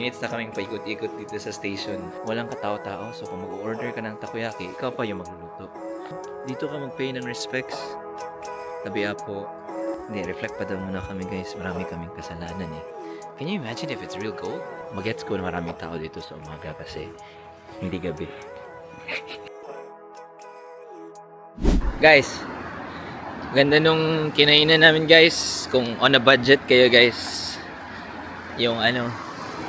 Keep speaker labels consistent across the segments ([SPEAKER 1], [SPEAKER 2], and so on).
[SPEAKER 1] minutes na kaming paikot-ikot dito sa station. Walang katao-tao, so kung mag-order ka ng takoyaki, ikaw pa yung magluluto. Dito ka mag-pay ng respects. Tabi po. Hindi, reflect pa daw muna kami guys. Marami kaming kasalanan eh. Can you imagine if it's real gold? Magets ko na maraming tao dito sa umaga kasi hindi gabi. Guys, ganda nung kinainan namin guys. Kung on a budget kayo guys, yung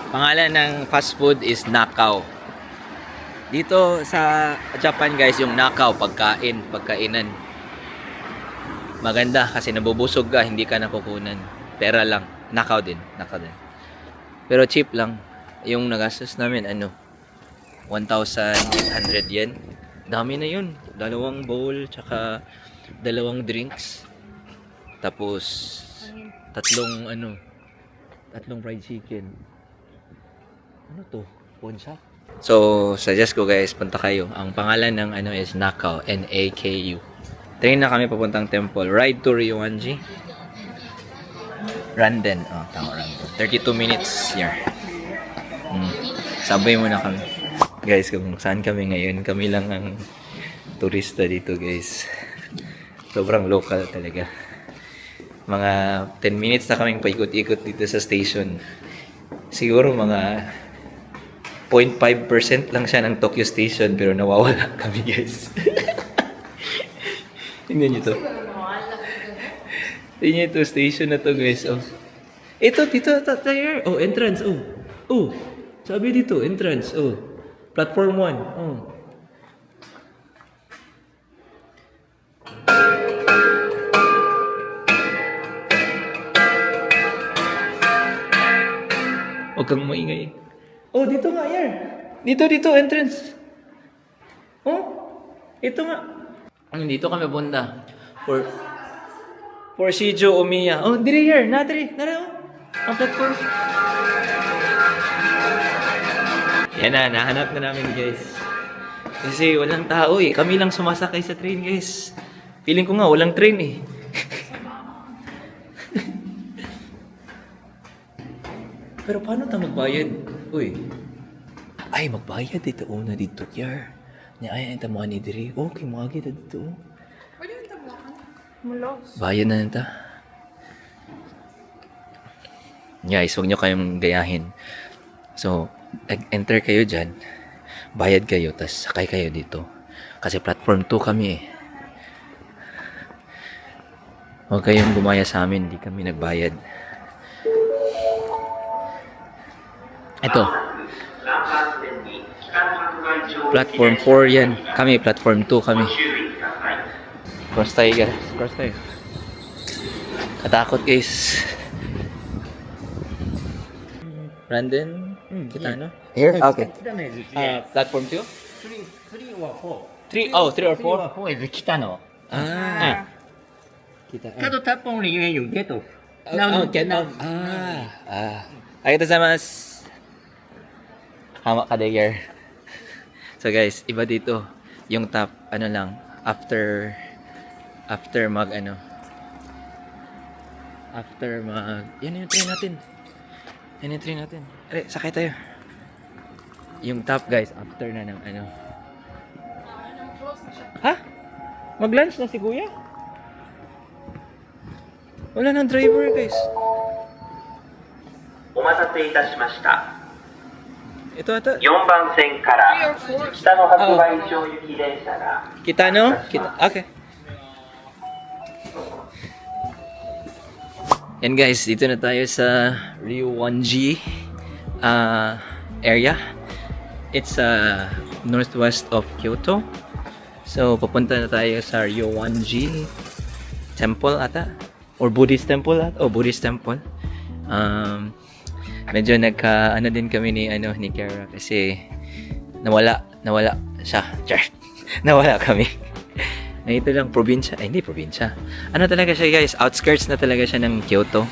[SPEAKER 1] pangalan ng fast food is Nakao. Dito sa Japan guys, yung Nakao, pagkainan. Maganda kasi nabubusog ka, hindi ka nakukunan. Pera lang. Nakao din. Pero cheap lang. Yung nagastos namin, 1,800 yen. Dami na yun. 2 bowl, tsaka 2 drinks. Tapos, 3 fried chicken. Ano to? Ponchak? So, suggest ko guys, punta kayo. Ang pangalan ng is Nakao. N-A-K-U. Train na kami papuntang temple. Ride to Ryoanji. Randen. Oh, tama, Randen. 32 minutes here. Subway muna kami. Guys, kung saan kami ngayon, kami lang ang turista dito guys. Sobrang local talaga. Mga 10 minutes na kaming paikot-ikot dito sa station. Siguro mga 0.5% lang siya ng Tokyo Station pero nawawala kami guys. Tingnan nyo to. Tingnan nyo to, station na to guys. Oh. Ito, dito, tayo. Oh, entrance. Oh, sabi dito, entrance. Oh, platform 1. Oh. Huwag kang maingay. Oh, dito nga, yan. Dito, entrance. Oh, ito nga. Dito kami punta. For Shijo Omiya. Oh, diri here. Natri. Nara, oh. Ang platform. Yan na, nahanap na namin guys. Kasi walang tao eh. Kami lang sumasakay sa train guys. Feeling ko nga, walang train eh. Pero paano tayo magbayad? Uy. Ay, magbayad dito. Una dito. Kyar. Ay, ito mga ni diri. Okay, mga kita dito.
[SPEAKER 2] Pwede yung tablakan. Mulos.
[SPEAKER 1] Bayad na nito. Guys, huwag nyo kayong gayahin. So, enter kayo dyan. Bayad kayo, tas sakay kayo dito. Kasi platform 2 kami eh. Huwag kayong gumaya sa amin. Hindi kami nagbayad. Ito. Platform 4 yan. Kami, platform 2 kami. Cross tayo guys. Cross tayo. Katakot guys. Brandon, kita ano? Here? Okay. Platform 2?
[SPEAKER 3] 3 or 4.
[SPEAKER 1] 3? Oh, 3 or 4?
[SPEAKER 3] 4 is 来たの。
[SPEAKER 1] Ah. Kita.
[SPEAKER 3] けどタッポンのゆえよ、ゲット。
[SPEAKER 1] Oh, get off. Arigatou gozaimasu. Hama ka there. So guys, iba dito. Yung top, after mag, yan yung train natin. Sakay tayo. Yung top guys, after na ng Ha? Mag-lunch na si kuya? Wala nang driver guys.
[SPEAKER 4] お待たせいたしました。
[SPEAKER 1] Ito.
[SPEAKER 4] 4番線から北の白梅町行き電車が
[SPEAKER 1] Kita no? Okay. Yan guys, dito na tayo sa Ryoanji area. It's northwest of Kyoto. So, papunta na tayo sa Ryoanji temple ata. Or Buddhist temple ata. Oh, Buddhist temple. Medyo din kami ni Kara kasi nawala siya. Nawala kami. Ito lang probinsya. Ay, hindi probinsya. Ano talaga siya guys? Outskirts na talaga siya ng Kyoto.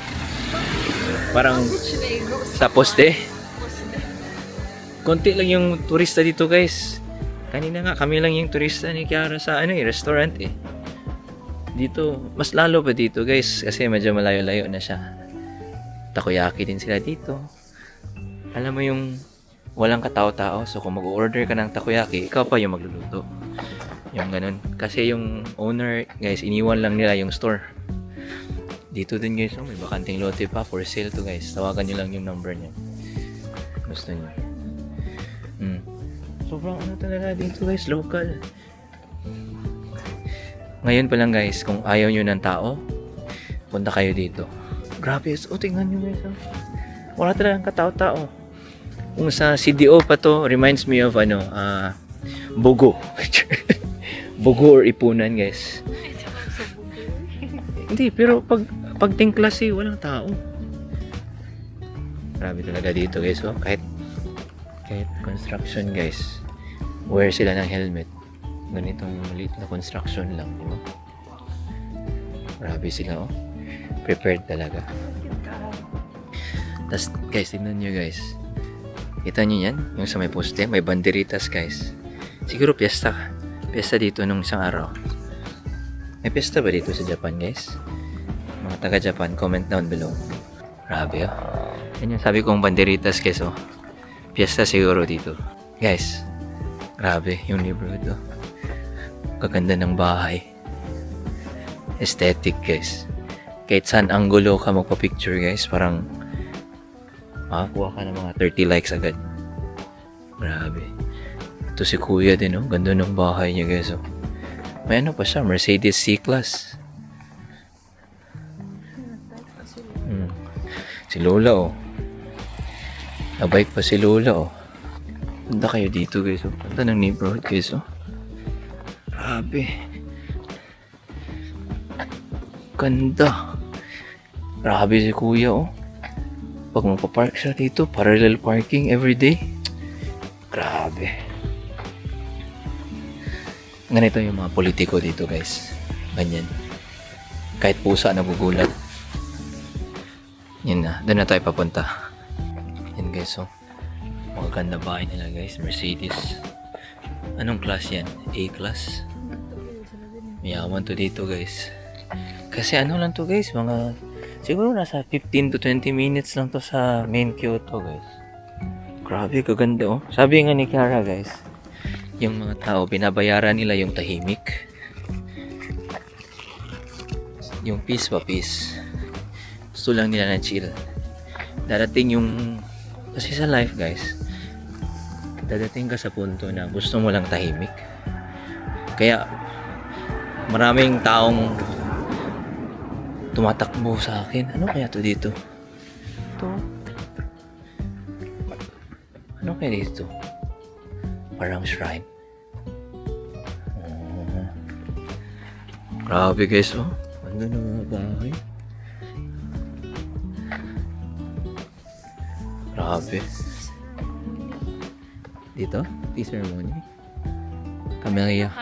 [SPEAKER 1] Parang sa poste. Konti lang yung turista dito guys. Kanina nga kami lang yung turista ni Kiara sa restaurant eh. Dito, mas lalo pa dito guys kasi medyo malayo-layo na siya. Takoyaki din sila dito. Alam mo yung walang katao-tao. So kung mag-order ka ng takoyaki, ikaw pa yung magluluto. Yung ganun. Kasi yung owner, guys, iniwan lang nila yung store. Dito din guys, may bakanting lote pa for sale to guys. Tawagan nyo lang yung number niya. Gusto nyo. Sobrang ano talaga dito guys, local. Ngayon pa lang guys, kung ayaw nyo ng tao, punta kayo dito. Grabe, tingnan nyo guys. Wala talagang katao-tao. Kung sa CDO pa to, reminds me of Bogo. Bogo or Ipunan guys. Hindi, pero pag tingklase, walang tao. Grabe talaga dito guys. Kahit construction guys, wear sila ng helmet. Ganitong maliit na construction lang, di ba? Grabe sila prepared talaga. Tas guys, tignan nyo guys. Kita nyo yan? Yung sa may poste, may banderitas guys. Siguro piyesta dito nung isang araw. May piyesta ba dito sa Japan guys? Mga taga Japan, comment down below. Grabe yan yung sabi kong banderitas guys Piyesta siguro dito. Guys, grabe yung neighborhood Kaganda ng bahay. Aesthetic guys. Kahit saan anggulo ka magpa-picture guys, parang makakuha ka ng mga 30 likes agad. Grabe. Ito si kuya din Ganda ng bahay niya guys May pa siya, Mercedes C-Class. Si Lola Nabike pa si Lola Punta kayo dito guys Punta ng neighborhood guys Grabe. Ganda. Grabe si kuya Pag magpa-park siya dito, parallel parking everyday. Grabe. Ganito yung mga politiko dito guys. Ganyan. Kahit pusa nagugulat. Yan na. Doon na tayo papunta. Yan guys magaganda bahay nila guys. Mercedes. Anong class yan? A-class? Mayaman to dito guys. Kasi ano lang to guys, siguro nasa 15 to 20 minutes lang to sa main Kyoto guys. Grabe, kaganda Sabi nga ni Kiara guys, yung mga tao, binabayaran nila yung tahimik. Yung peace pa peace. Gusto lang nila na chill. Darating yung, kasi sa life guys, dadating ka sa punto na gusto mo lang tahimik. Kaya maraming taong tumatakbo sa akin. Ano kaya to dito? Ano kaya dito? Parang shrine. Grabe guys Ano na mga bahay? Grabe. Dito? Tea ceremony? Camellia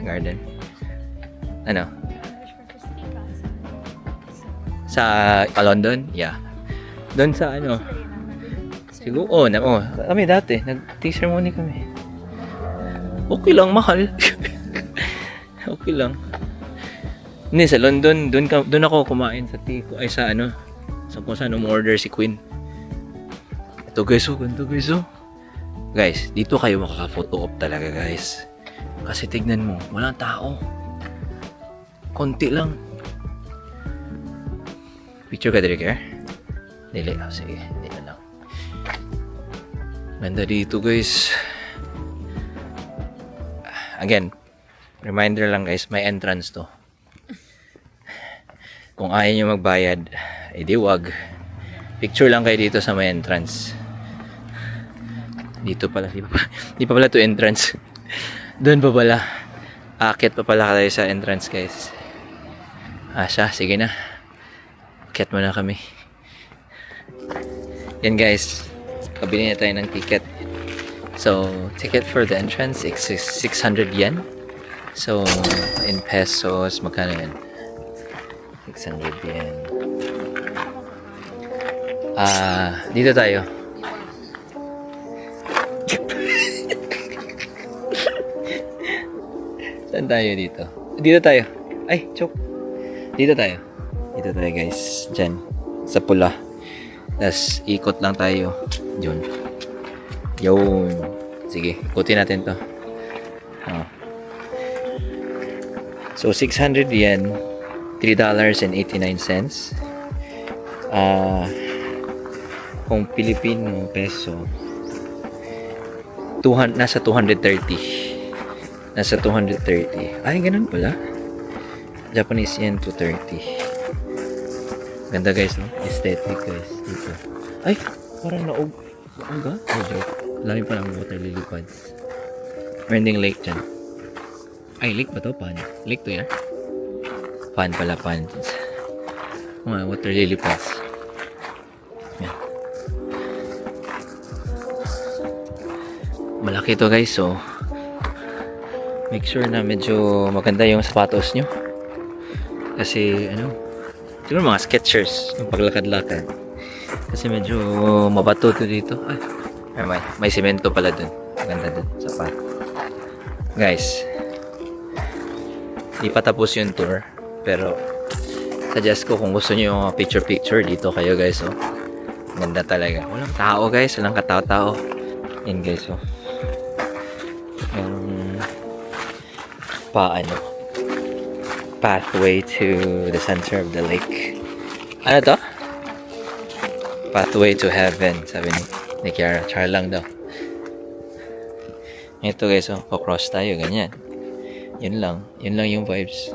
[SPEAKER 1] Garden. Ano? Sa London? Yeah. Doon sa siguro, kami dati, nag-tea ceremony kami. Okay lang, mahal. Okay lang. Hindi, sa London, doon ako kumain sa tea ko, sa kung saan umorder si Queen. Ito guys, ganito guys Guys, dito kayo makaka-photo op talaga guys. Kasi tignan mo, walang tao. Konti lang. Picture ka dito, Care? Dili. Sige. Dito lang. Ganda dito, guys. Again, reminder lang, guys. May entrance to. Kung ayaw nyo magbayad, edi wag. Picture lang kayo dito sa may entrance. Dito pala. Di pa pala to entrance. Doon pa pala. Akit pa pala tayo sa entrance, guys. Siya. Sige na. Akit muna kami. Yan, guys. Kabili na tayo ng ticket. So, ticket for the entrance is 600 yen. So, in pesos, magkano yan? 600 yen. Dito tayo. Saan tayo dito? Dito tayo. Ay, choke. Dito tayo. Dito tayo, guys. Diyan. Sa pula. Tapos, ikot lang tayo. Diyan. Yun. Sige, ikutin natin to. Oh. So, 600 yen, $3.89. Kung Pilipino peso, nasa 230. Nasa 230. Ay, ganun pala. Japanese yen, 230. Ganda guys, no? Aesthetic guys. Dito. Ay, parang naog. Ang ba? Oh, joke. Lami pa ng water lily pads. Meron ding lake dyan. Ay, lake ba to? Pond. Lake to yan? Pond pala, pond. Mga water lily pads. Yan. Malaki to guys, so make sure na medyo maganda yung sapatos nyo. Kasi, siguro mga Skechers yung paglakad-lakad. Kasi medyo mabato to dito. Ay, may semento pala dun. Maganda dun, sapat. Guys, di pa tapos yung tour. Pero, suggest ko kung gusto nyo yung picture-picture, dito kayo guys, oh. Ganda talaga. Walang tao guys, walang katao-tao. Yan guys, oh. Yung pathway to the center of the lake. Ano to? Pathway to heaven, sabi ni Kiara. Char lang daw. Ito guys, oh, pa-cross tayo, ganyan. Yun lang yung vibes.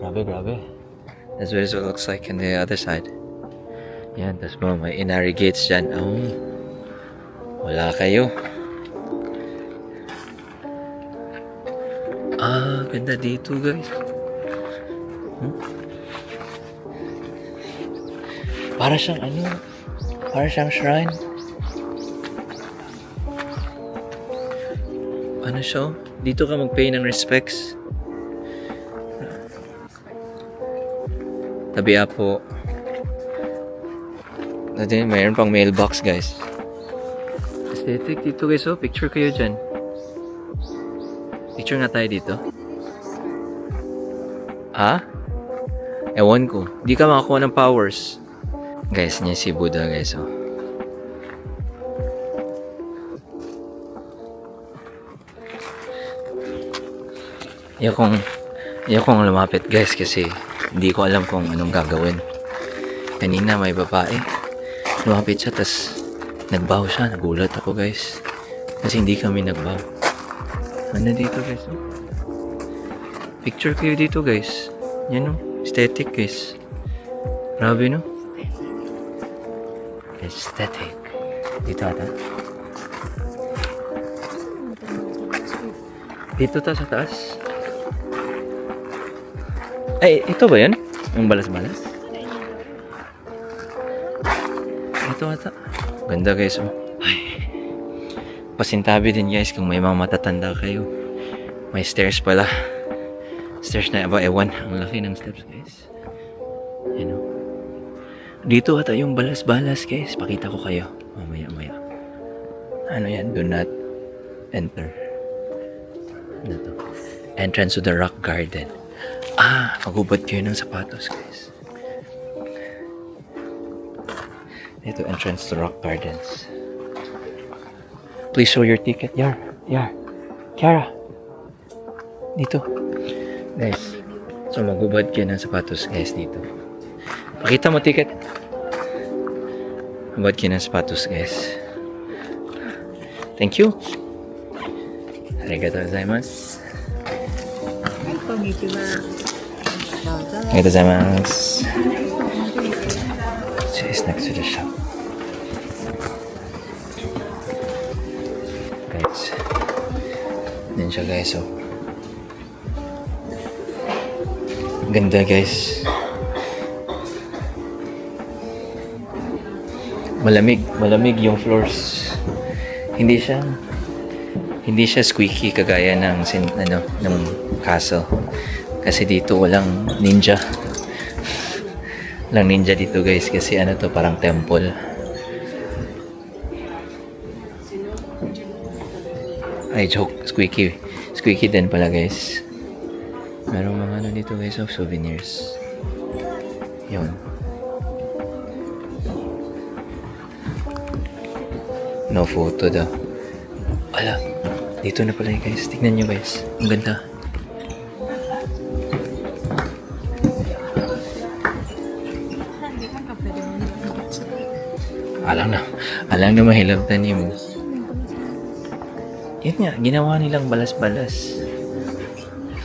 [SPEAKER 1] Grabe. That's what it looks like on the other side. Yan, tas mo, may Inari gates dyan. Oh, wala kayo. Ganda dito guys. Para siyang shrine. Ano siya? Dito ka mag-pay ng respects. Tabi po. Natin, mayroon pang mailbox guys. Aesthetic dito guys, oh. Picture kayo dyan. Picture nga tayo dito. Ha? Ewan ko. Di ka makakuha ng powers. Guys, niya si Buddha guys, oh. Ayokong lumapit guys kasi hindi ko alam kung anong gagawin. Kanina may babae. Lumapit siya tas nagbaw siya. Nagulat ako guys. Kasi hindi kami nagbaw. Ano dito guys? Oh? Picture kayo dito guys. Yan, oh. Aesthetic guys. Grabe no? Aesthetic. Dito ata. Dito ta sa taas. Ay, ito ba yan? Yung balas-balas? Ito ata. Ganda guys, oh. Ay. Pasintabi din guys kung may mga matatanda kayo. May stairs pala. Stairs na ba? Ewan. Ang laki ng steps guys. Yan, oh. Dito ata yung balas-balas guys. Pakita ko kayo. Mamaya. Ano yan? Do not enter. Ano to? Entrance to the rock garden. Magubad kayo ng sapatos guys. Ito, entrance to rock gardens. Please show your ticket. Yar. Kiara. Dito. Guys. So, magubad kayo ng sapatos guys dito. Pakita mo ticket. Magubad kayo ng sapatos guys. Thank you. Arigatou gozaimasu. Arigatou gozaimasu. She's next to the shop. Guys. Yan siya guys, oh. Ganda guys. Malamig yung floors. Hindi siya squeaky kagaya ng castle. Kasi dito walang ninja. Walang ninja dito guys kasi to parang temple. Ay joke, squeaky din pala guys. Merong mga dito guys of souvenirs. Yun. No photo daw. Ala, dito na pala yun guys. Tignan nyo guys. Ang ganda. Alang na mahilabtan mo. Yun nga, ginawa nilang balas-balas.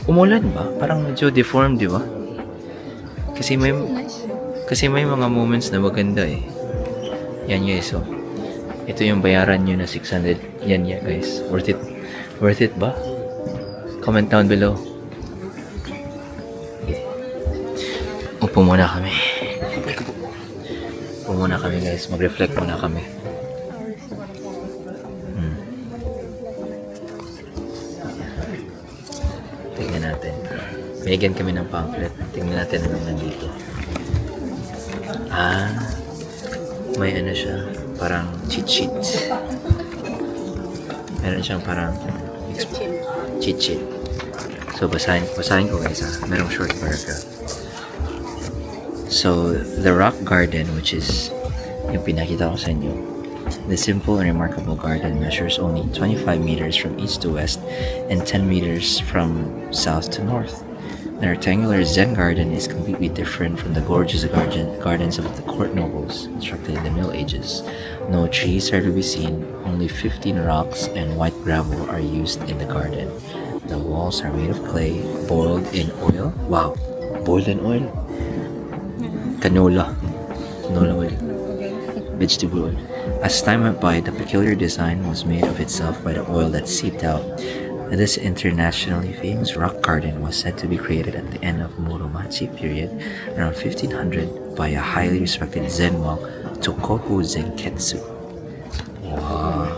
[SPEAKER 1] Umulan ba? Parang medyo deformed, di ba? Kasi may mga moments na maganda eh. Yan guys, oh. Ito yung bayaran nyo na 600. Yan guys. Worth it. Worth it ba? Comment down below. Upo muna kami. Upo muna kami guys. Mag-reflect muna kami. Tingnan natin. Binigyan kami ng pamphlet. Tingnan natin anong nandito. May ano siya. Parang cheat sheet. Meron siyang parang cheat sheet. So, basahin ko guys merong short paragraph. So, the rock garden, which is yung pinakita ko sa inyo. The simple and remarkable garden measures only 25 meters from east to west and 10 meters from south to north. The rectangular Zen garden is completely different from the gorgeous gardens of the court nobles constructed in the Middle Ages. No trees are to be seen, only 15 rocks and white gravel are used in the garden. The walls are made of clay, boiled in oil. Wow, boiled in oil? Canola oil. Vegetable oil. As time went by, the peculiar design was made of itself by the oil that seeped out. This internationally famous rock garden was said to be created at the end of Muromachi period around 1500 by a highly respected Zen monk, Tokoku Zenketsu. Wow!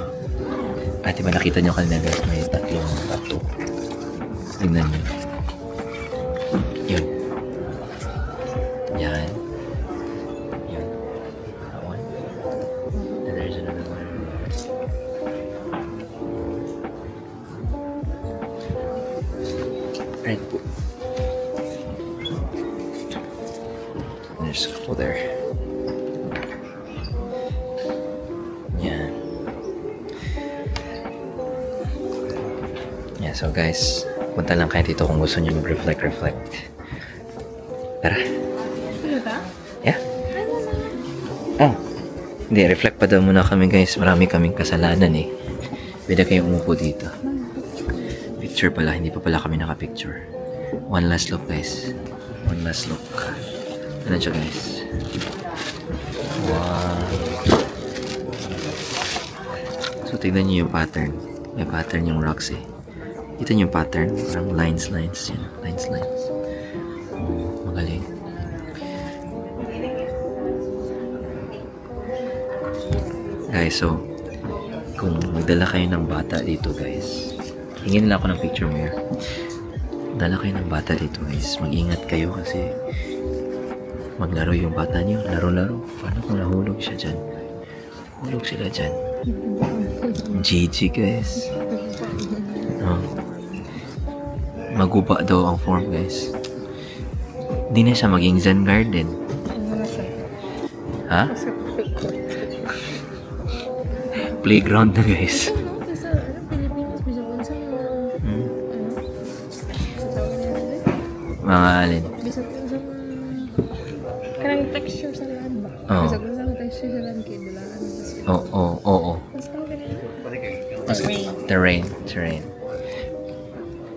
[SPEAKER 1] At diba nakita nyo kanina guys, may tatlong tattoo. Tingnan nyo. Yun. Yan. Yun. That one. And there's another one. Right po. There's a couple there. Yeah. Yeah, so guys, punta lang kayo dito kung gusto nyo mag-reflect. Tara. Yeah. Oh. Hindi, reflect pa daw muna kami guys. Marami kaming kasalanan eh. Pwede kayong umupo dito. Picture pala, hindi pa pala kami naka-picture. One last look guys. One last look. Ano siya guys? Wow. So tignan niyo yung pattern. May pattern yung rocks eh. Kita niyo yung pattern? Parang lines. Yan. Lines. Oh, magaling. Guys, so kung magdala kayo ng bata dito guys, hingin nila ako ng picture mo here. Dala kayo ng bata dito guys. Mag-ingat kayo kasi maglaro yung bata niyo. Laro-laro. Paano kung nahulog siya dyan? Hulog sila dyan. GG guys. Oh. Maguba daw ang form guys. Hindi na siya maging Zen garden. Ha? Playground na guys. Mga alin?
[SPEAKER 2] Kanang texture sa lahat ba?
[SPEAKER 1] Oo.
[SPEAKER 2] Bisa ko sa texture sa lahat kay dulaan.
[SPEAKER 1] Oo. Terrain.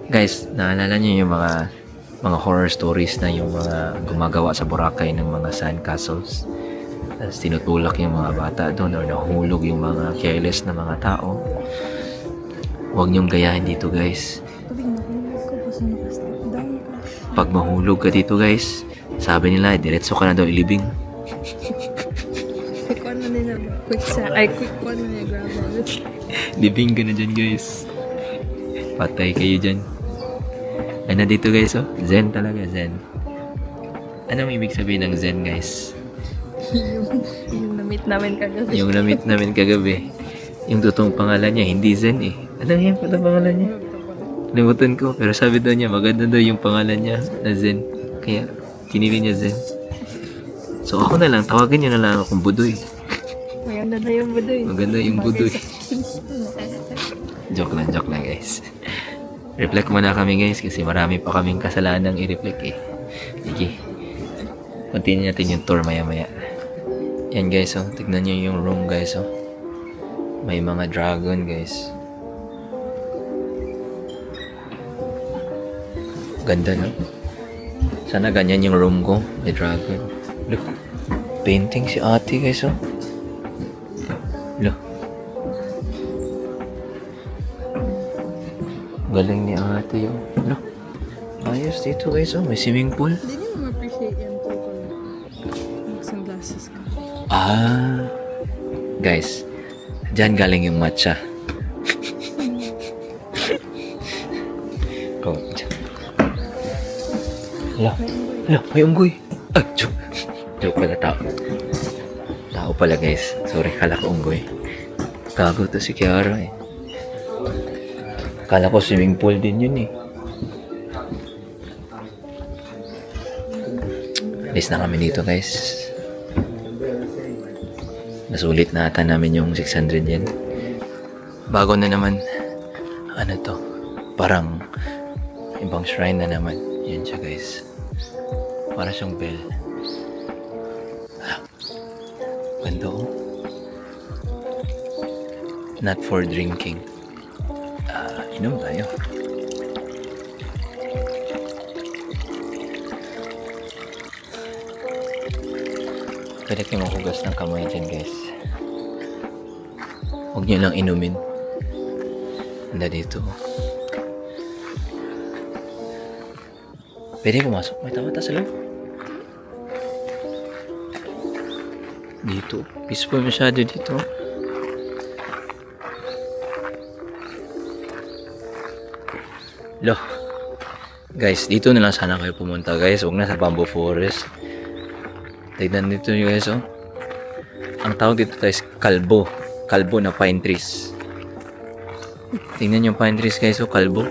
[SPEAKER 1] Guys, naalala niyo yung mga horror stories na yung mga gumagawa sa Boracay ng mga sand castles? Tapos tinutulak yung mga bata doon or nahulog yung mga careless na mga tao. Huwag niyong gayahin dito guys. Pag mahulog ka dito guys, sabi nila, diretso ka na daw ilibing.
[SPEAKER 2] Quick one na nila ba? Quick one na nila gravel.
[SPEAKER 1] Libing ka na dyan guys. Patay kayo dyan. Ano dito guys oh? Zen talaga, Zen. Anong ibig sabihin ng Zen guys?
[SPEAKER 2] yung na-meet namin kagabi.
[SPEAKER 1] Yung na-meet namin kagabi. Yung totoong pangalan niya, hindi Zen eh. Ano yung pangalan niya? Limutan ko, pero sabi daw niya, maganda daw yung pangalan niya na Zen. Kaya, pinili niya Zen. So ako na lang, tawagin niyo na lang akong Budoy.
[SPEAKER 2] Maganda na yung budoy.
[SPEAKER 1] Maganda yung budoy. Joke lang guys. Reflect muna kami guys kasi marami pa kaming kasalanang i-reflect eh. Sige. Continue natin yung tour maya-maya. Yan guys, oh. Tignan nyo yung room guys, oh. May mga dragon guys. Ganda no? Sana ganyan yung room ko. May dragon. Look. Painting si ate guys, oh. Look. Galing ni ate yung. Look. Ayos dito guys, oh. May swimming pool.
[SPEAKER 2] Hindi mo ma-appreciate yan to kung mag-sunglasses ka.
[SPEAKER 1] Ah. Guys. Diyan galing yung matcha. Go. Hala. Hala, may unggoy. Ay, joke. Joke pala tao. Tao pala guys. Sorry, kala ko unggoy. Gago to si Kiara eh. Kala ko swimming pool din yun eh. Alis na kami dito guys. Nasulit na ata namin yung 600 yen. Bago na naman. Ano to? Parang ibang shrine na naman. Yan siya guys. Para siyang bell. Ah, ganda oh. Not for drinking. Inom tayo. Pwede kayo mahugas ng kamay dyan guys. Huwag nyo lang inumin. Handa dito. Pwede pumasok. May tawata sa loob. Dito. Peaceful masyado dito. Loh. Guys, dito na lang sana kayo pumunta guys. Huwag na sa bamboo forest. Tignan dito nyo guys, oh. Ang tawag dito guys, kalbo. Kalbo na pine trees. Tingnan yung pine trees guys, oh, kalbo.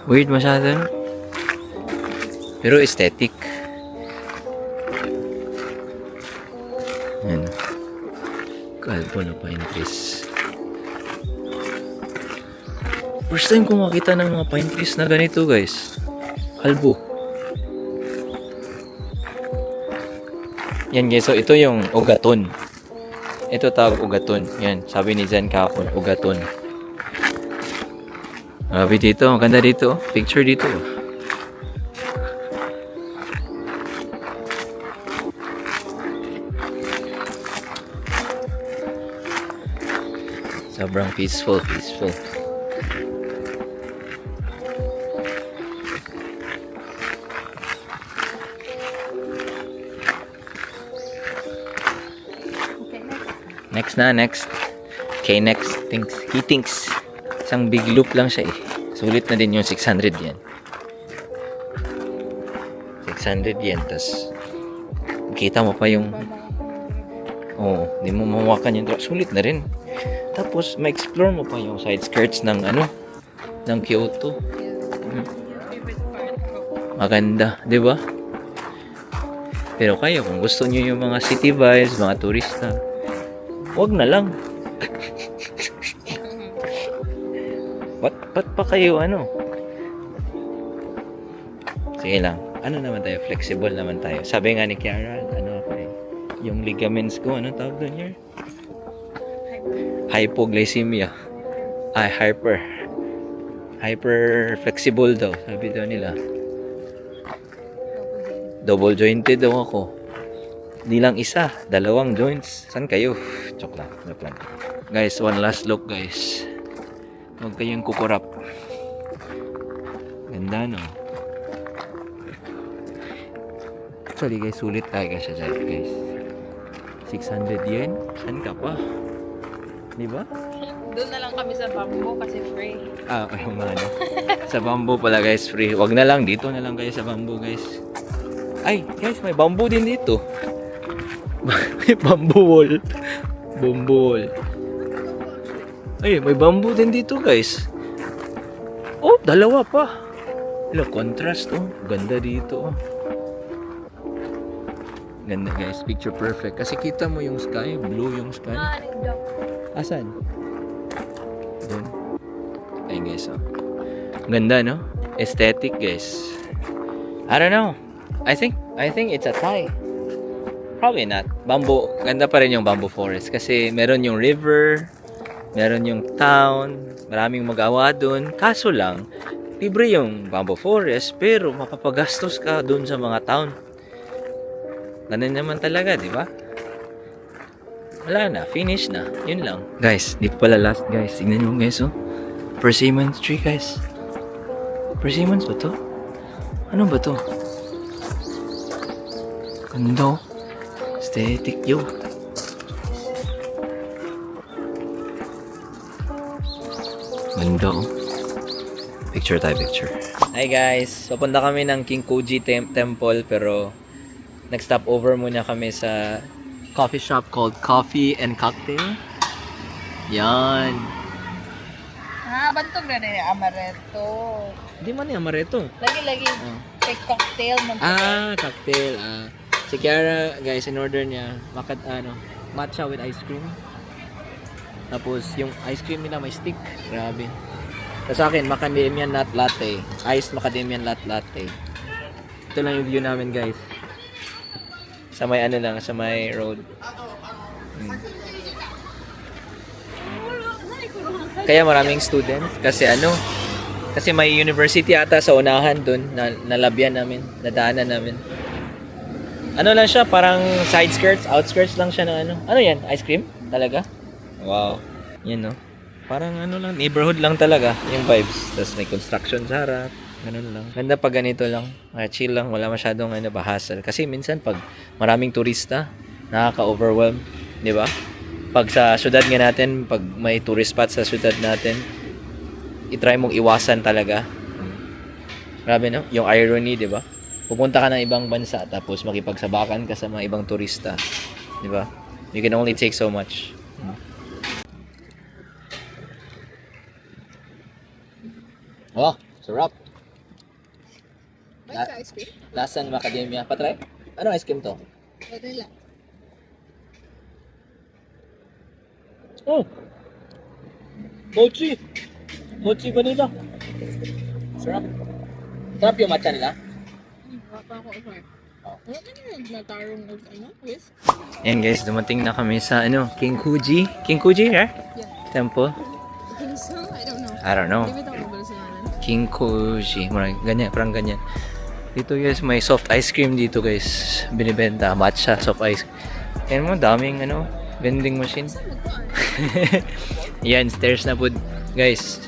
[SPEAKER 1] Weird masyado. Pero aesthetic. Ayan. Kalbo na pine trees. First time ko makita ng mga pine trees na ganito guys. Kalbo. Yan guys, so ito yung ugaton. Ito tawag ugaton. Yan, sabi ni Zen kahapon, ugaton. Grabe dito, ang ganda dito. Picture dito. Sobrang peaceful. Next. Okay, next. He thinks. Isang big loop lang siya eh. Sulit na din yung 600 yen. 600 yen. Tas, kita mo pa yung... Oo, di mo mawakan yung... Sulit na rin. Tapos, ma-explore mo pa yung side skirts ng ano? Ng Kyoto. Maganda, di ba? Pero kayo, kung gusto nyo yung mga city vibes, mga turista, wag na lang. Ba't pa kayo ano? Sige lang. Ano naman tayo? Flexible naman tayo. Sabi nga ni Kiara, ano ako eh. Yung ligaments ko, ano tawag doon yun? Hypoglycemia. Ay, hyper flexible daw. Sabi daw nila. Double jointed daw ako. Di lang isa, dalawang joints. San kayo? Joke lang. Guys, one last look guys. Huwag kayong kukurap. Ganda no? Actually guys, sulit talaga siya dyan guys. 600 yen? San ka pa? Diba?
[SPEAKER 2] Doon na lang kami sa bamboo kasi free.
[SPEAKER 1] Yung mga ano. Sa bamboo pala guys, free. Huwag na lang, dito na lang kayo sa bamboo guys. Ay, guys, may bamboo din dito. May bamboo wall. Bamboo wall. Ay, may bamboo din dito guys. Oh, dalawa pa. Hello, contrast oh. Ganda dito oh. Ganda guys, picture perfect. Kasi kita mo yung sky, blue yung sky. Asan? Doon. Ayun guys, oh. Ganda, no? Aesthetic guys. I don't know. I think it's a Thai. Probably not. Bamboo, ganda pa rin yung bamboo forest kasi meron yung river, meron yung town, maraming mag-awa doon. Kaso lang, libre yung bamboo forest pero mapapagastos ka doon sa mga town. Ganun naman talaga, di ba? Wala na, finish na. Yun lang. Guys, dito pala last guys. Tignan nyo guys, oh. Persimmons tree guys. Persimmons ba to? Ano ba to? Ganda, oh. Aesthetic, yo. Ganda, oh. Picture tayo, picture. Hi guys, papunta kami ng Kinkoji Temple pero nag-stop over muna kami sa coffee shop called Coffee and Cocktail. Yan.
[SPEAKER 2] Bantog na rin amaretto.
[SPEAKER 1] Hindi man yung amaretto.
[SPEAKER 2] Lagi-lagi. Kay cocktail mo.
[SPEAKER 1] Cocktail. Si Kiara, guys, in order niya matcha with ice cream. Tapos yung ice cream nila may stick. Grabe. Tapos sa akin, macadamia nut latte. Iced macadamia nut latte. Ito lang yung view namin, guys. Sa may sa may road. Kaya maraming students kasi kasi may university ata sa unahan doon na nalabyan namin, nadaanan namin. Lang siya, parang side skirts, outskirts lang siya ng Ano yan? Ice cream? Talaga? Wow. Yan, no? Parang lang, neighborhood lang talaga yung vibes. Tapos may construction sa harap. Ganun lang. Ganda pag ganito lang. Chill lang. Wala masyadong hassle. Kasi minsan pag maraming turista, nakaka-overwhelm. Di ba? Pag sa syudad nga natin, pag may tourist spot sa syudad natin, itry mong iwasan talaga. Grabe, no? Yung irony, di ba? Pupunta ka ng ibang bansa, tapos makipagsabakan ka sa mga ibang turista. Di ba? You can only take so much. Oh, sarap.
[SPEAKER 2] Like ice cream?
[SPEAKER 1] Lasang macadamia. Patry? Ano ice cream to?
[SPEAKER 2] Vanilla.
[SPEAKER 1] Oh! Mochi! Mochi vanilla. Sarap. Sarap yung matcha nila.
[SPEAKER 2] Wapa ako, sir. Ano na natarong whisk?
[SPEAKER 1] Yan guys, dumating na kami sa Kinkoji. Kinkoji, right?
[SPEAKER 2] Yeah.
[SPEAKER 1] Temple.
[SPEAKER 2] Kingsong? I don't know.
[SPEAKER 1] I don't know.
[SPEAKER 2] Limit ako ba sa ngalan?
[SPEAKER 1] Kinkoji. Parang ganyan. Dito guys, may soft ice cream dito guys. Binibenta. Matcha, soft ice. Yan mo, daming vending machine. Yan, stairs na po. Guys,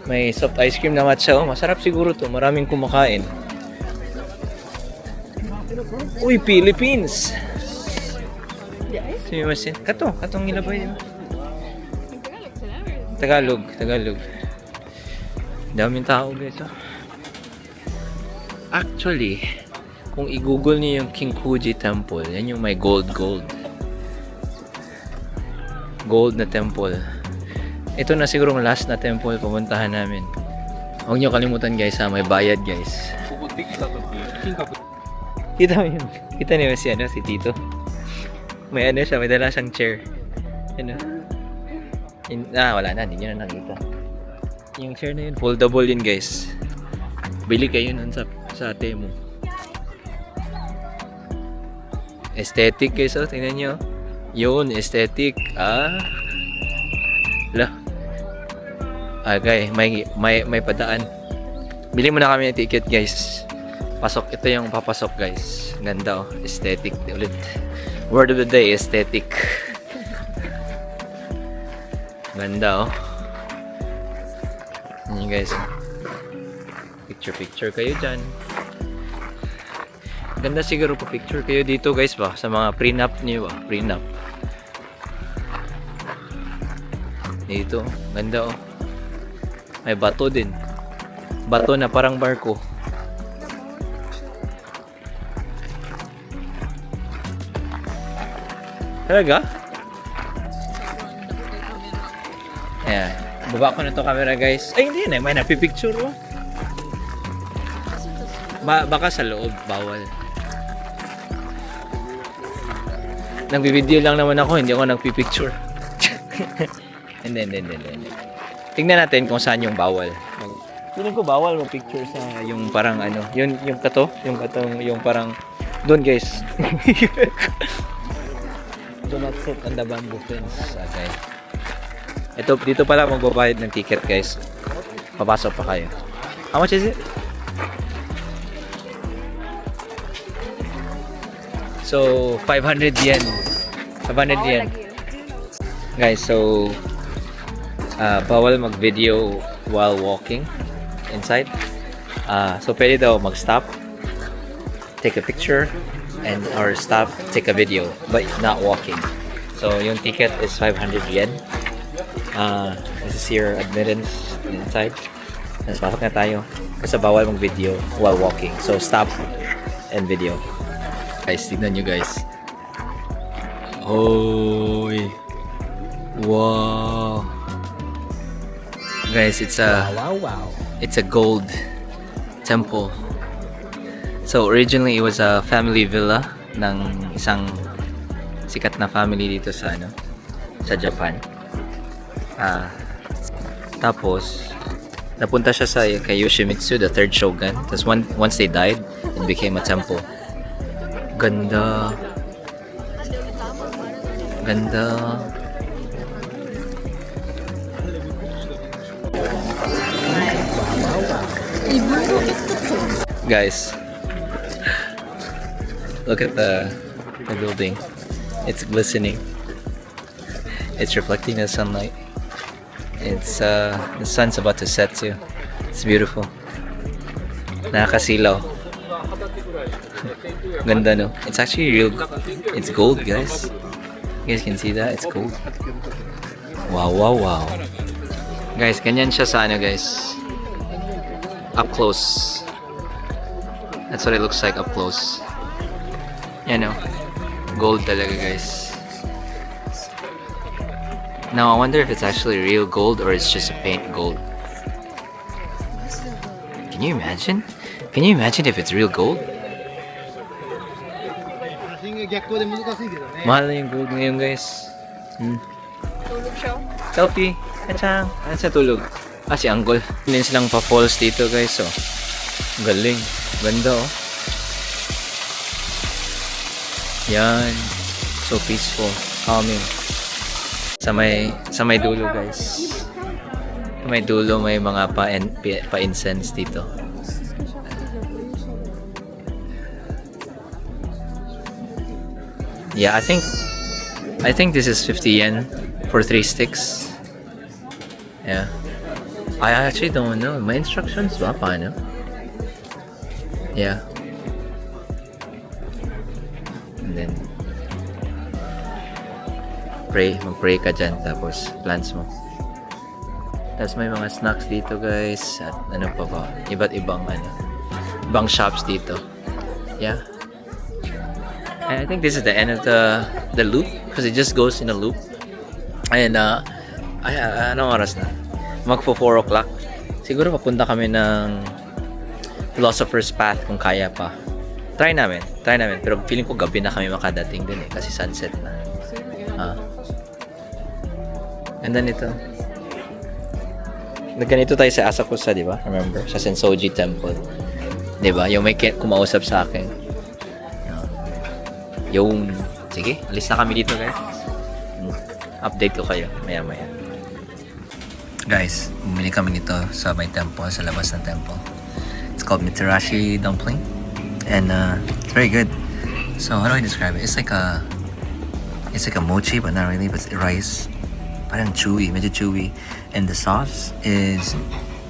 [SPEAKER 1] may soft ice cream na matcha. Oh, masarap siguro to. Maraming kumakain. Uy, Philippines! Sino mas yan? Katong ilabay. Tagalog. Daming tao guys. Oh. Actually, kung i-google niyo yung Kinkoji Temple, yan yung may gold na temple. Ito na siguro ang last na temple pupuntahan namin. Huwag niyo kalimutan guys, may bayad guys. Kita mo yun. Kita niyo si Tito. May siya, may dala siyang chair. Wala na, hindi nyo na nakita. Yung chair na yun, foldable yun guys. Bili kayo nun sa Temu. Aesthetic guys, tingnan nyo. Yun, aesthetic. Okay, may padaan. Bili muna kami ng ticket guys. Pasok, ito yung papasok guys. Ganda aesthetic ulit. Word of the day, aesthetic. Ganda Yun guys. Picture kayo dyan. Ganda siguro pa picture kayo dito guys ba. Sa mga prenup niyo ba. Prenup. Dito. Ganda May bato din. Bato na parang barko. Talaga? Ayan. Baba ko na to camera guys. Ay hindi na. May napipicture baka sa loob. Bawal. Nagbibideo lang naman ako, hindi ako nagpipicture. Hindi. Tingnan natin kung saan yung bawal. Feeling ko bawal mag-picture sa yung parang ano, yung yung parang doon guys. Do not sit on the bamboo fence. Okay. Dito pala magbabayad ng ticket guys. Papasok pa kayo. How much is it? So, 500 yen. 500 yen. Guys, so bawal mag-video while walking inside. So pwede daw mag-stop, take a picture, or stop, take a video, but not walking. So yung ticket is 500 yen. This is your admittance inside. Tapos pasok na tayo. Kasi bawal mag-video while walking. So stop and video. Guys, tignan nyo guys. Hoy! Wow! Guys, it's a gold temple. So originally it was a family villa ng isang sikat na family dito sa sa Japan. Tapos napunta siya sa kay Yoshimitsu, the third shogun. Tapos once they died, it became a temple. Ganda. Guys, look at the building. It's glistening. It's reflecting the sunlight. It's the sun's about to set too. It's beautiful. Nakakasilaw. Ganda no? It's actually real. It's gold, guys. You guys can see that? It's gold. Wow. Guys, ganyan siya sa guys. Up close. That's what it looks like up close. Yan gold talaga guys. Now I wonder if it's actually real gold or it's just a paint gold. Can you imagine? Can you imagine if it's real gold? Mahal na yung gold ngayon guys.
[SPEAKER 2] Tulog siya.
[SPEAKER 1] Selfie. Kachang. Ano sa tulog? Si Anggol. Hindi silang pa-falls dito guys. Galing. Ganda Yan. So peaceful. Calming. Sa may dulo guys. Sa may dulo may mga pa-incense dito. Yeah, I think this is 50 yen for 3 sticks. Yeah. I actually don't know. May instructions ba? Paano? Yeah. And then mag-pray ka dyan, tapos plants mo. Tapos may mga snacks dito guys, at pa ba, iba't ibang shops dito. Yeah. And I think this is the end of the loop, because it just goes in a loop. And anong oras na? Magpo 4 o'clock. Siguro papunta kami ng Philosopher's Path kung kaya pa. Try namin. Pero feeling ko gabi na kami makadating dun kasi sunset na. And then ito. Nagganito tayo sa Asakusa, di ba? Remember? Sa Sensoji Temple. Di ba? Yung may kumausap sa akin. Yung... Sige, alis na kami dito guys. Update ko kayo maya-maya. Guys, bumili kami nito sa may temple, sa labas ng temple. It's called Mitarashi Dumpling. And it's very good. So how do I describe it? It's like a mochi, but not really. But it's rice. Parang chewy, medyo chewy. And the sauce is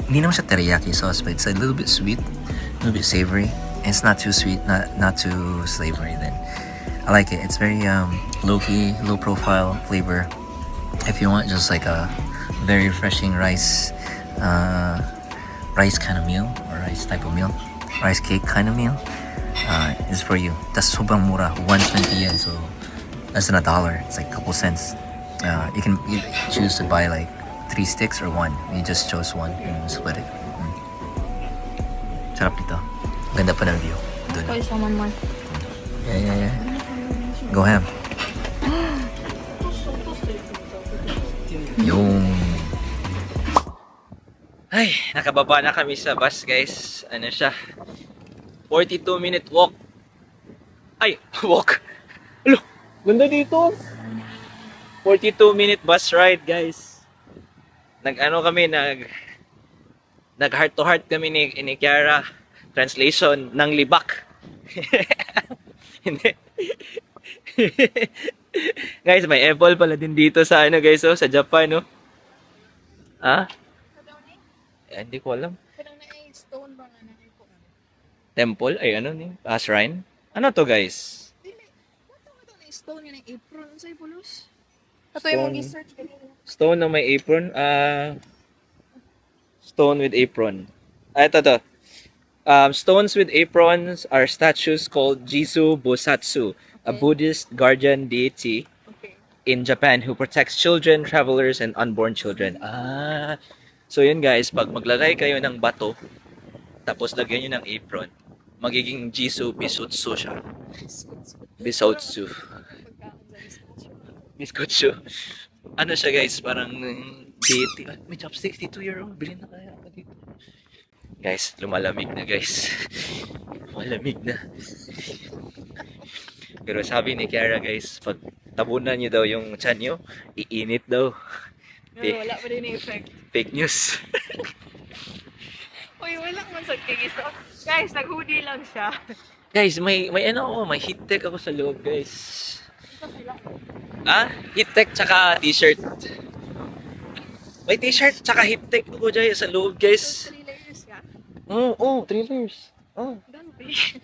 [SPEAKER 1] hindi naman siya teriyaki sauce, but it's a little bit sweet, a little bit savory. And it's not too sweet, not too savory. Then I like it. It's very low-key, low-profile flavor. If you want just like a very refreshing rice kind of meal, or rice type of meal, rice cake kind of meal, is for you. That's sobrang mura, 120 yen, so less than $1. It's like a couple cents. You can choose to buy like 3 sticks or 1. You just chose 1 and split it. Sarap dito. Ganda pa ng view. Dun.
[SPEAKER 2] Okay, someone more.
[SPEAKER 1] Yeah. Go ham. Yung... Ay, nakababa na kami sa bus, guys. Ano siya? 42-minute walk. Ay, walk. Alo, ganda dito. 42-minute bus ride, guys. Nag-ano kami, nag heart to heart kami ni Kiara. Translation ng libak. Hindi. Guys, may apple pala din dito sa ano, guys, oh, sa Japan, no. Ah? Hindi ko alam.
[SPEAKER 2] Parang na stone ba nga na ko?
[SPEAKER 1] Temple? Ay, ano ni? Shrine? Ano to, guys?
[SPEAKER 2] Dili. Wato nga to na stone nga ng apron sa ipulos. Ato yung
[SPEAKER 1] Stone.
[SPEAKER 2] research kanina.
[SPEAKER 1] Stone na may apron? Stone with apron. Ito. Stones with aprons are statues called Jisu Bosatsu, a
[SPEAKER 2] Okay.
[SPEAKER 1] Buddhist guardian deity
[SPEAKER 2] Okay.
[SPEAKER 1] in Japan who protects children, travelers, and unborn children. So yun guys, pag maglagay kayo ng bato, tapos lagyan nyo ng apron, magiging Jisu Bisutsu siya. Bisutsu. Bisutsu. Ano siya guys, parang deity. Ay, may chopsticks dito, year-old. Bilhin na kaya ako dito. Guys, lumalamig na guys. Malamig na. Pero sabi ni Kiara guys, pag tabunan niyo daw yung tiyan nyo, iinit daw.
[SPEAKER 2] Pero wala pa din yung effect.
[SPEAKER 1] Fake news.
[SPEAKER 2] Uy, wala man sa kigis. Guys, nag-hoodie lang siya.
[SPEAKER 1] Guys, may ano ako, may heat tech ako sa loob guys.
[SPEAKER 2] Ito sila.
[SPEAKER 1] Heat tech tsaka t-shirt. May t-shirt tsaka heat tech ako dyan sa loob guys.
[SPEAKER 2] 3 layers ka?
[SPEAKER 1] Oo, 3 layers. Oh.
[SPEAKER 2] Ganti.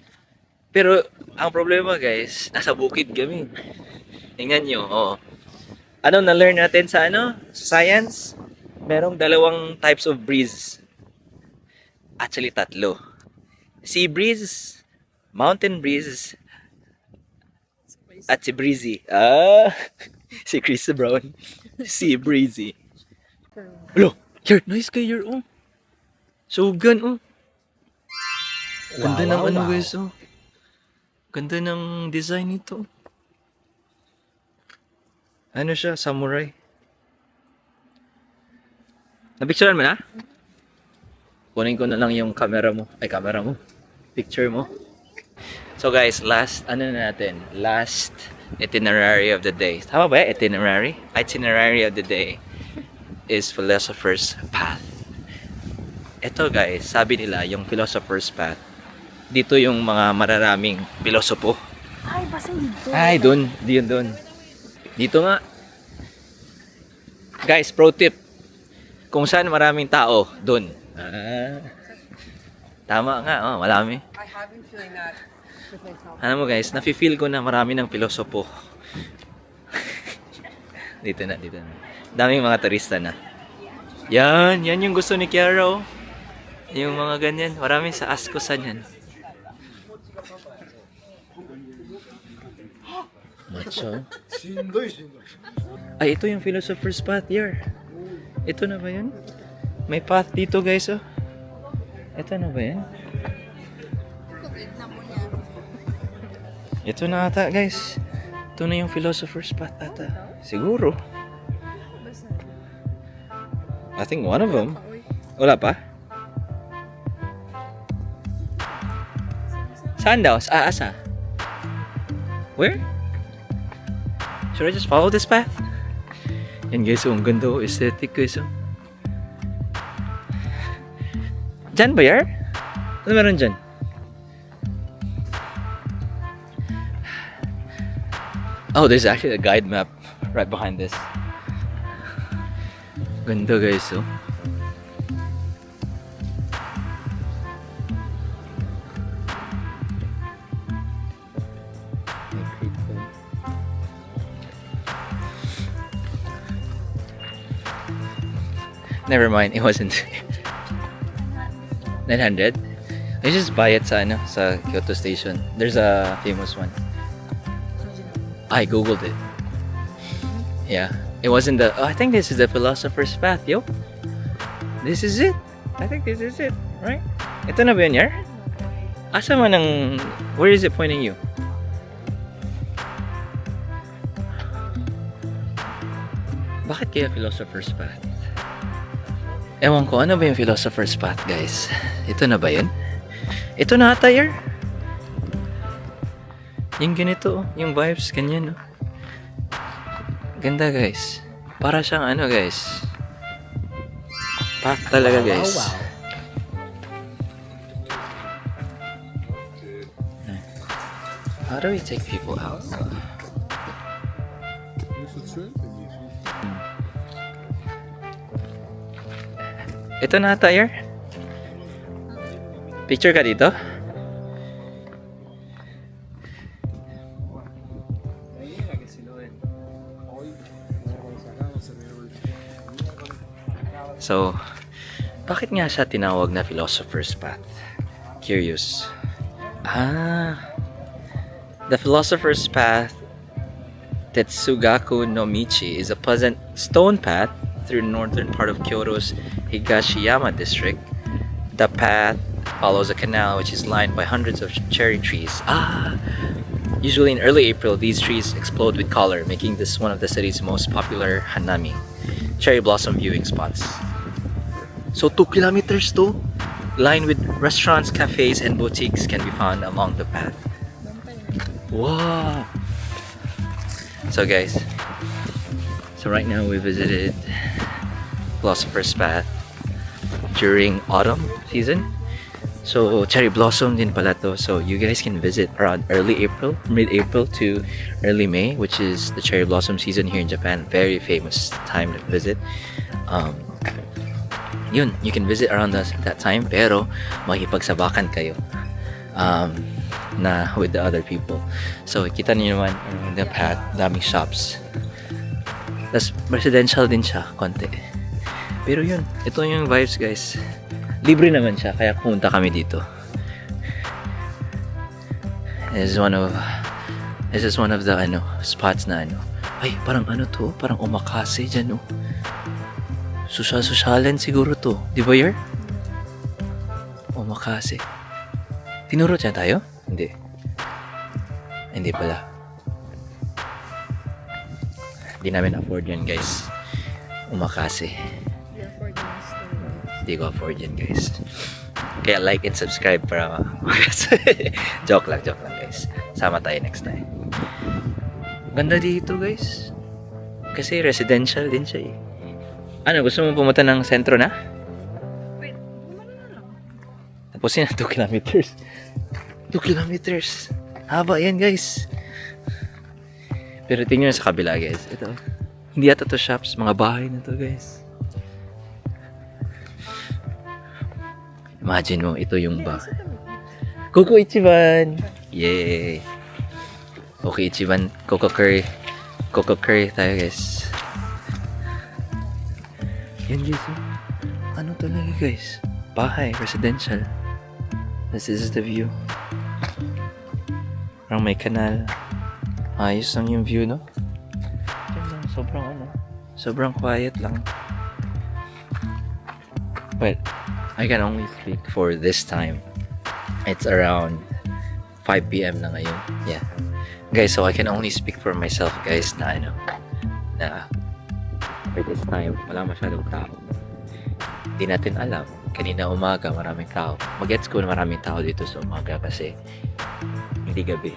[SPEAKER 1] Pero ang problema guys, nasa bukid kami. Tingnan nyo, oh. Ano na-learn natin sa ano? Sa science? Merong 2 types of breeze. Actually, 3. Sea breeze, mountain breeze, at si breezy. Si Chris Brown. Sea breezy. Hello, here, nice kayo, oh. Sugan, oh. Ganda ng ano guys, oh. Ganda ng design nito. Ano siya? Samurai. Napicturean mo na? Kunin ko na lang yung camera mo. Ay, camera mo. Picture mo. So guys, last itinerary of the day. Tama ba yan? Itinerary? Itinerary of the day is Philosopher's Path. Ito guys, sabi nila yung Philosopher's Path. Dito yung mga mararaming pilosopo.
[SPEAKER 2] Ay, basta dito.
[SPEAKER 1] Ay, dun. Dun. Dito nga. Guys, pro tip. Kung saan maraming tao, dun. Tama nga, oh, marami.
[SPEAKER 5] I have been feeling that with myself.
[SPEAKER 1] Alam mo guys, nafe-feel ko na marami ng pilosopo. dito na. Daming mga turista na. Yan yung gusto ni Kiara, oh. Yung mga ganyan, marami sa Askosan yan. Macho. Ay, ito yung Philosopher's Path here. Ito na ba yun? May path dito guys, oh. Ito na ba yan? Ito na ata guys. Ito na yung Philosopher's Path ata. Siguro. I think one of them. Wala pa? Saan daw? Asa? Where? Should I just follow this path? Yan guys, oh, ang ganda, oh, aesthetic guys, oh. Diyan ba yan? Ano meron dyan? Oh, there's actually a guide map right behind this. Ganda guys, oh. Never mind, it wasn't. 900? Let's just buy it sa, sa Kyoto Station. There's a famous one. I googled it. Yeah. It wasn't the... Oh, I think this is the Philosopher's Path, yo. This is it. I think this is it, right? Ito na ba yun, Yar? Asa man ang... Where is it pointing you? Bakit kaya Philosopher's Path? Ewan ko, ano ba yung Philosopher's Path, guys? Ito na ba yun? Ito na ata, Yer. Yung ganito, yung vibes, ganyan, no? Ganda, guys. Para siyang ano, guys. Path talaga, guys. How do we take people out? Ito na ata, Yer. Picture ka dito? So, bakit nga siya tinawag na Philosopher's Path? Curious. The Philosopher's Path, Tetsugaku no Michi, is a pleasant stone path through the northern part of Kyoto's Higashiyama district. The path follows a canal which is lined by hundreds of cherry trees. Usually in early April, these trees explode with color, making this one of the city's most popular hanami, cherry blossom viewing spots. So 2 kilometers to, lined with restaurants, cafes, and boutiques can be found along the path. Wow! So guys, right now we visited Philosopher's Path during autumn season. So cherry blossom din pala to. So you guys can visit around early April, mid-April to early May, which is the cherry blossom season here in Japan. Very famous time to visit. Yun, you can visit around that time, pero makikipagsabakan kayo na with the other people. So kita niyo naman around the path, daming shops. Tas residential din siya, konti. Pero yun, ito yung vibes, guys. Libre naman siya, kaya pumunta kami dito. This is one of the spots na ay, parang to, parang omakase dyan, Social-socialan siguro to. Di ba, Yer? Omakase. Tinuro dyan tayo? Hindi. Hindi pala. Hindi namin afford yan, guys. Omakase. Hindi ko afford yan, guys. Kaya like and subscribe para joke lang, guys. Sama tayo next time. Ganda dito, guys. Kasi residential din siya, eh. Ano, gusto mo pumunta ng sentro na?
[SPEAKER 2] Wait, gumano na lang.
[SPEAKER 1] Tapos yun, 2 kilometers. 2 kilometers. Haba yan, guys. Pero tingnan nyo sa kabila, guys. Ito. Hindi yata to shops. Mga bahay na to, guys. Imagine mo, ito yung bahay. Koko Ichiban! Yay! Okay, Ichiban. Koko curry. Koko curry tayo, guys. Yan, guys. Ano talaga, guys? Bahay, residential. This is the view. Parang may kanal. Ayos lang yung view, no? Sobrang quiet lang. But I can only speak for this time. It's around 5 p.m. na ngayon. Yeah. Guys, so I can only speak for myself, guys, na for this time, wala masyadong tao. Hindi natin alam. Kanina umaga, maraming tao. Mag-gets ko na maraming tao dito sa umaga kasi hindi gabi.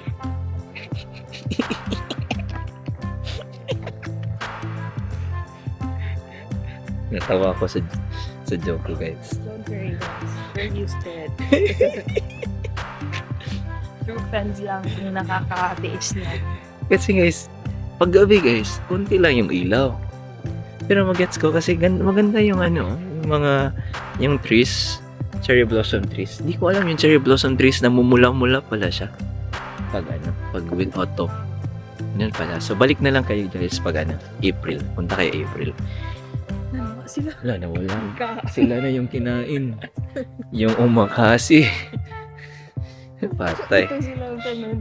[SPEAKER 1] Natawa ako sa joke ko, guys.
[SPEAKER 2] Don't worry, guys. We're used to it. True friends lang yung nakaka-taste niya.
[SPEAKER 1] Kasi guys, pag gabi, guys, kunti lang yung ilaw. Pero mag-gets ko kasi maganda yung yung trees, cherry blossom trees. Hindi ko alam yung cherry blossom trees na mumula-mula pala siya. Pag with autumn. Yun pala. So balik na lang kayo, guys, pag April. Punta kayo April.
[SPEAKER 2] Sila.
[SPEAKER 1] Wala na, wala. Sila na yung kinain. Yung umakasi. Patay.
[SPEAKER 2] Ito sila ang tanong.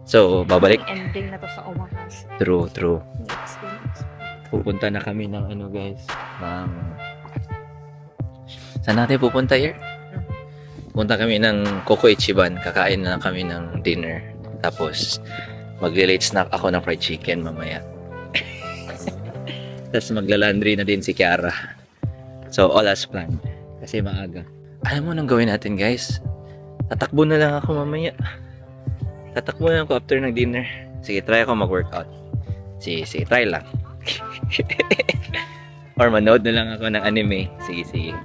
[SPEAKER 1] So, babalik.
[SPEAKER 2] Ending na to sa Omakase.
[SPEAKER 1] True.
[SPEAKER 2] Next.
[SPEAKER 1] Pupunta na kami ng guys, ng... Saan natin pupunta here? Pupunta kami ng Koko Ichiban. Kakain na kami ng dinner. Tapos, magle-late snack ako ng fried chicken mamaya. Tapos magla-laundry na din si Kiara. So, all as planned. Kasi maaga. Alam mo nang gawin natin, guys? Tatakbo na lang ako mamaya. Tatakbo na ako after ng dinner. Sige, try ako mag-workout. Sige, try lang. Or manood na lang ako ng anime. Sige.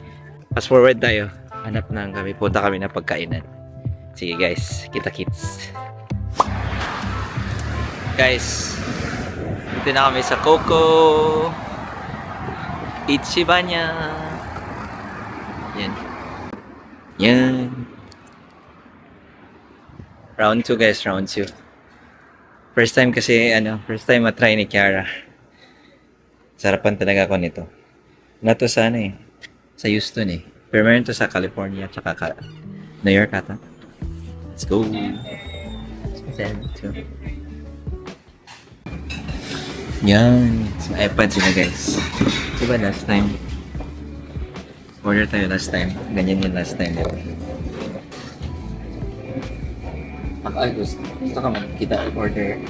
[SPEAKER 1] Fast forward tayo. Hanap na kami. Punta kami na pagkainan. Sige guys, kita-kits. Guys, dito na kami sa Coco Ichibanya. Yan. Round 2 guys, round 2. First time matry ni Kiara. Sarapan talaga ako nito. Nato sa sa Houston Pero meron to sa California tsaka New York ata. Let's go. Yan. So, iPad sila guys. Diba last time? Order tayo last time. Ganyan yung last time. Diba? Ay, gusto ka makikita order.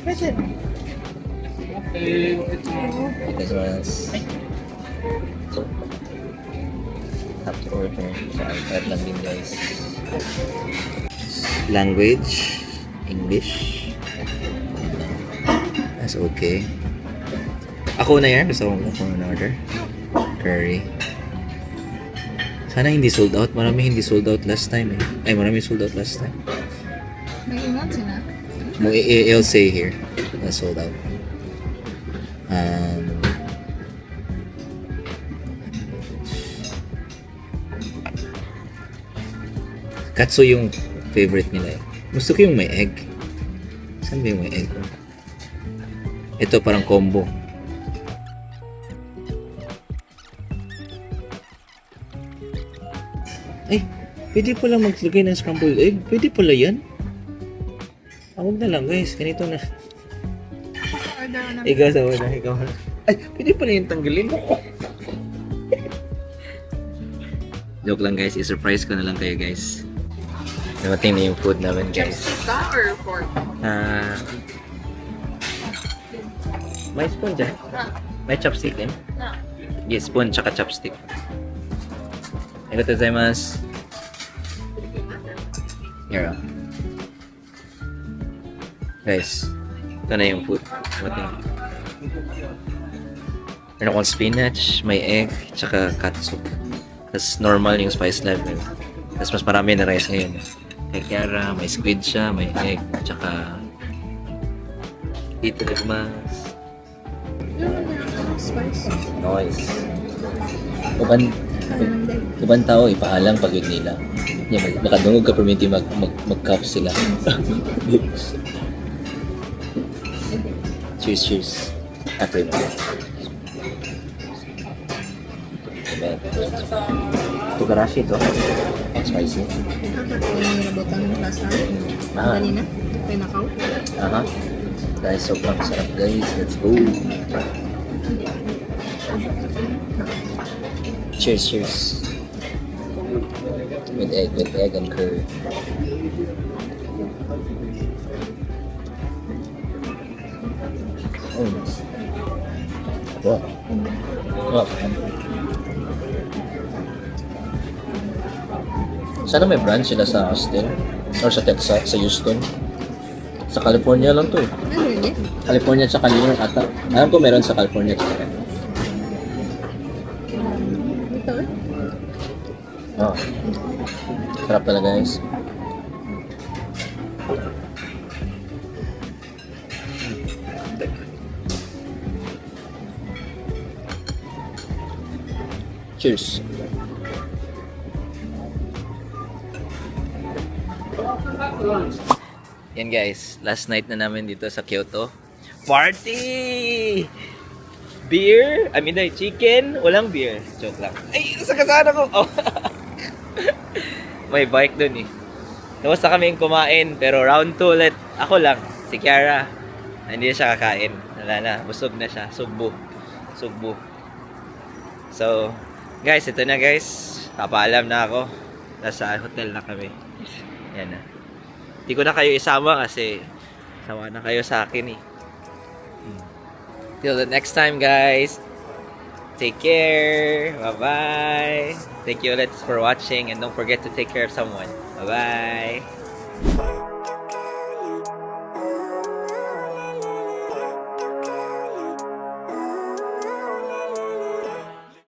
[SPEAKER 2] Pwede.
[SPEAKER 1] Because was have to order sa iPad lang din guys. Language English. That's okay. Ako na yan. Gusto ko order curry. Sana hindi sold out. Marami hindi sold out last time marami sold out last time.
[SPEAKER 2] May iwan sila.
[SPEAKER 1] It'll say here na sold out. Katsu yung favorite nila Gusto ko yung may egg. Saan ba yung may egg? Ito parang combo. Ay, pwede pala maglagay ng scrambled egg. Pwede pala yan. Huwag na lang guys, ganito na.
[SPEAKER 2] Order na.
[SPEAKER 1] Ikaw na. Ay, pwede pala yung tanggalin. Joke lang guys, i-surprise ko na lang kayo guys. Namating na yung food namin guys.
[SPEAKER 2] Chopstick ka or fork?
[SPEAKER 1] May spoon dyan? May chopstick din?
[SPEAKER 2] No.
[SPEAKER 1] Yes, spoon tsaka chopstick. Arigatou gozaimasu. Here. Guys, ito na yung food. Namating. Meron akong spinach, may egg, tsaka katsu. Tapos normal yung spice level. Tapos mas marami na rice ngayon. Kay Kiara, may squid siya, may egg, tsaka itadakimasu.
[SPEAKER 2] Spice.
[SPEAKER 1] Noise. Ibang tao, ipaalam pag yun nila. Baka dungog ka perminti mag-cup sila. Cheers. Apre mo. Tugarashi ito. Spicy.
[SPEAKER 2] Yung nabotan ng lasa.
[SPEAKER 1] Ah.
[SPEAKER 2] Kanina. Pinakaw.
[SPEAKER 1] Aha. Guys, sobrang sarap guys. Let's go. Cheers. With egg and curry. Wow. Sana may branch sila sa Austin or sa Texas, sa Houston. Sa California lang to
[SPEAKER 2] Really?
[SPEAKER 1] California tsaka New York ata. Alam ko meron sa California tsaka.
[SPEAKER 2] Ito?
[SPEAKER 1] Oh. Sarap talaga guys. Cheers. Yan guys, last night na namin dito sa Kyoto. Party! Beer? Chicken? Walang beer. Joke lang. Ay, nasa kasana ko! Oh. May bike dun Tapos na kami kumain, pero round 2 ulit. Ako lang, si Kiara. Hindi siya kakain. Wala na, busog na siya. Sugbo. So, guys, ito na guys. Papaalam na ako. Nasa hotel na kami. Yan na. Hindi ko na kayo isama kasi sawa na kayo sa akin Till the next time, guys. Take care. Bye-bye. Thank you, let's for watching, and don't forget to take care of someone. Bye-bye.